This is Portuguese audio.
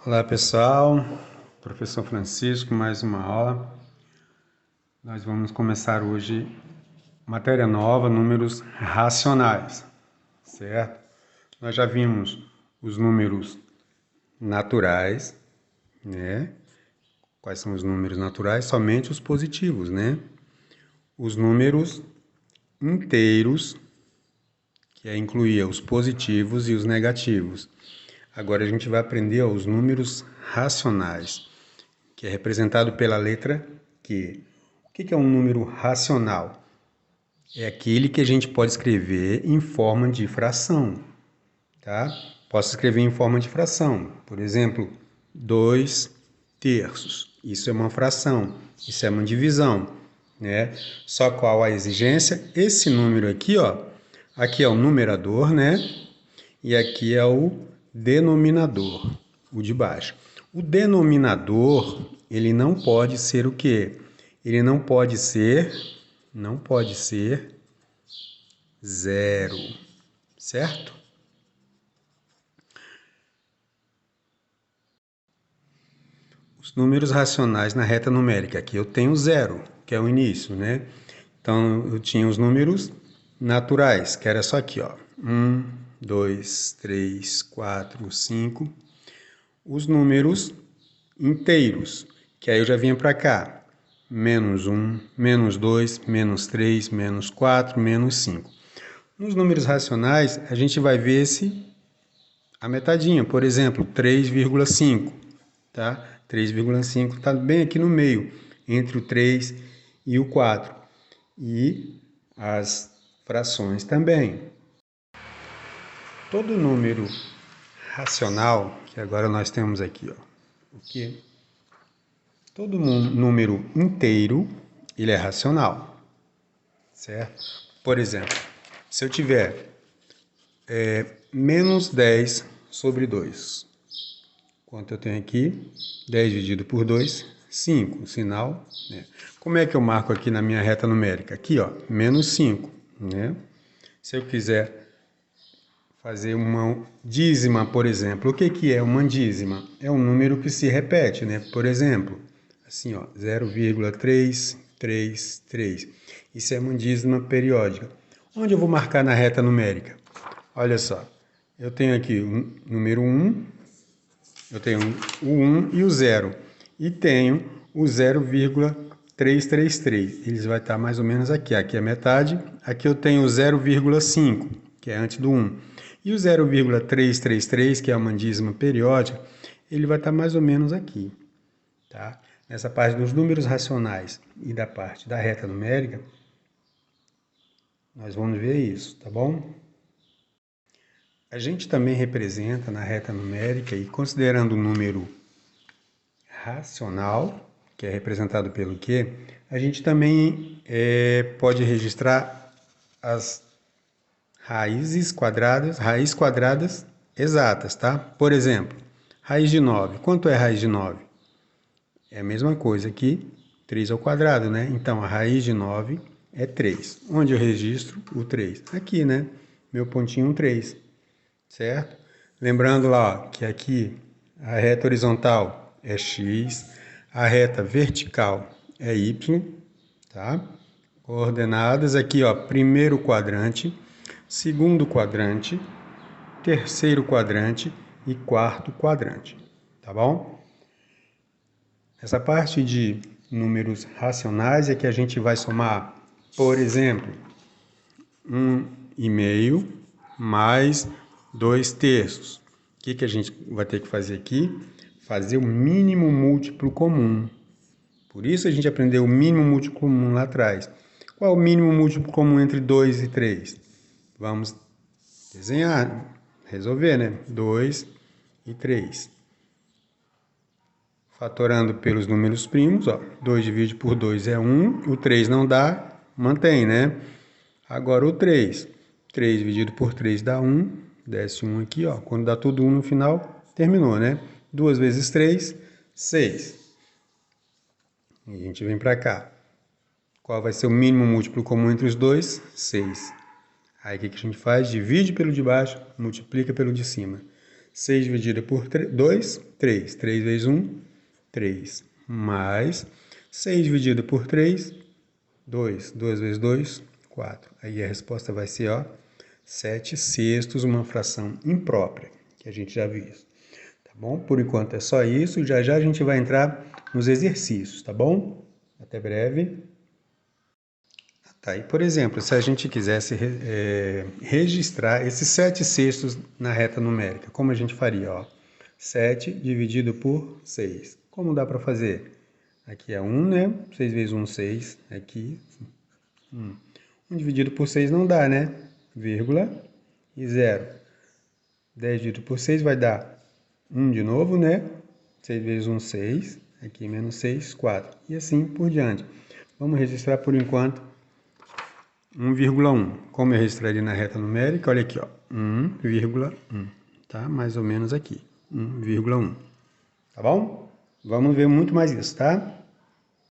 Olá pessoal, professor Francisco, mais uma aula. Nós vamos começar hoje matéria nova, números racionais, certo? Nós já vimos os números naturais, né? Quais são os números naturais? Somente os positivos, né? Os números inteiros, que incluía os positivos e os negativos. Agora a gente vai aprender os números racionais, que é representado pela letra Q. O que é um número racional? É aquele que a gente pode escrever em forma de fração, tá? Posso escrever em forma de fração. Por exemplo, 2/3. Isso é uma fração, isso é uma divisão, né? Só qual a exigência? Esse número aqui, ó, aqui é o numerador, né? E aqui é o denominador, o de baixo. O denominador, ele não pode ser o quê? Ele não pode ser zero, certo? Os números racionais na reta numérica, aqui eu tenho zero, que é o início, né? Então, eu tinha os números naturais, que era só aqui, ó. 1, 2, 3, 4, 5. Os números inteiros, que aí eu já vinha para cá. -1, -2, -3, -4, -5. Nos números racionais, a gente vai ver a metadinha, por exemplo, 3,5, tá? 3,5 está bem aqui no meio, entre o 3 e o 4. E as frações também. Todo número racional, que agora nós temos aqui, ó, o que? Todo número inteiro, ele é racional, certo? Por exemplo, se eu tiver menos 10 sobre 2, quanto eu tenho aqui? 10 dividido por 2, 5, sinal, né? Como é que eu marco aqui na minha reta numérica? Aqui, ó, menos 5, né? Se eu quiser fazer uma dízima, por exemplo, o que é uma dízima? É um número que se repete, né? Por exemplo, assim, ó, 0,333. Isso é uma dízima periódica. Onde eu vou marcar na reta numérica? Olha só, eu tenho aqui o número 1, eu tenho o 1 e o 0. E tenho o 0,333. Eles vai estar mais ou menos aqui. Aqui é metade. Aqui eu tenho o 0,5, que é antes do 1. E o 0,333, que é uma dízima periódica, ele vai estar mais ou menos aqui, tá? Nessa parte dos números racionais e da parte da reta numérica, nós vamos ver isso, tá bom? A gente também representa na reta numérica, e considerando o número racional, que é representado pelo Q, a gente também pode registrar as raízes quadradas exatas, tá? Por exemplo, raiz de 9. Quanto é raiz de 9? É a mesma coisa que 3 ao quadrado, né? Então, a raiz de 9 é 3. Onde eu registro o 3? Aqui, né? Meu pontinho 3, certo? Lembrando lá, ó, que aqui a reta horizontal é x, a reta vertical é y, tá? Coordenadas aqui, ó, primeiro quadrante, segundo quadrante, terceiro quadrante e quarto quadrante, tá bom? Essa parte de números racionais é que a gente vai somar, por exemplo, 1,5 mais 2/3. O que a gente vai ter que fazer aqui? Fazer o mínimo múltiplo comum. Por isso a gente aprendeu o mínimo múltiplo comum lá atrás. Qual é o mínimo múltiplo comum entre 2 e 3? Vamos desenhar, resolver, né? 2 e 3. Fatorando pelos números primos, ó. 2 dividido por 2 é 1, o 3 não dá, mantém, né? Agora o 3. 3 dividido por 3 dá 1, desce 1 aqui, ó. Quando dá tudo 1 no final, terminou, né? 2 vezes 3, 6. E a gente vem para cá. Qual vai ser o mínimo múltiplo comum entre os dois? 6. Aí o que a gente faz? Divide pelo de baixo, multiplica pelo de cima. 6 dividido por 2, 3. 3 vezes 1, 3. Mais 6 dividido por 3, 2. 2 vezes 2, 4. Aí a resposta vai ser, ó, 7/6, uma fração imprópria, que a gente já viu isso. Tá bom? Por enquanto é só isso. Já já a gente vai entrar nos exercícios, tá bom? Até breve. Tá, e por exemplo, se a gente quisesse registrar esses 7/6 na reta numérica, como a gente faria? Ó, 7 dividido por 6. Como dá para fazer? Aqui é 1, né? 6 vezes 1, 6. Aqui, 1. 1 dividido por 6 não dá, né? Vírgula e 0. 10 dividido por 6 vai dar 1 de novo, né? 6 vezes 1, 6. Aqui menos 6, 4. E assim por diante. Vamos registrar por enquanto 1,1. Como eu registraria na reta numérica, olha aqui, ó, 1,1, tá? Mais ou menos aqui, 1,1. Tá bom? Vamos ver muito mais isso, tá?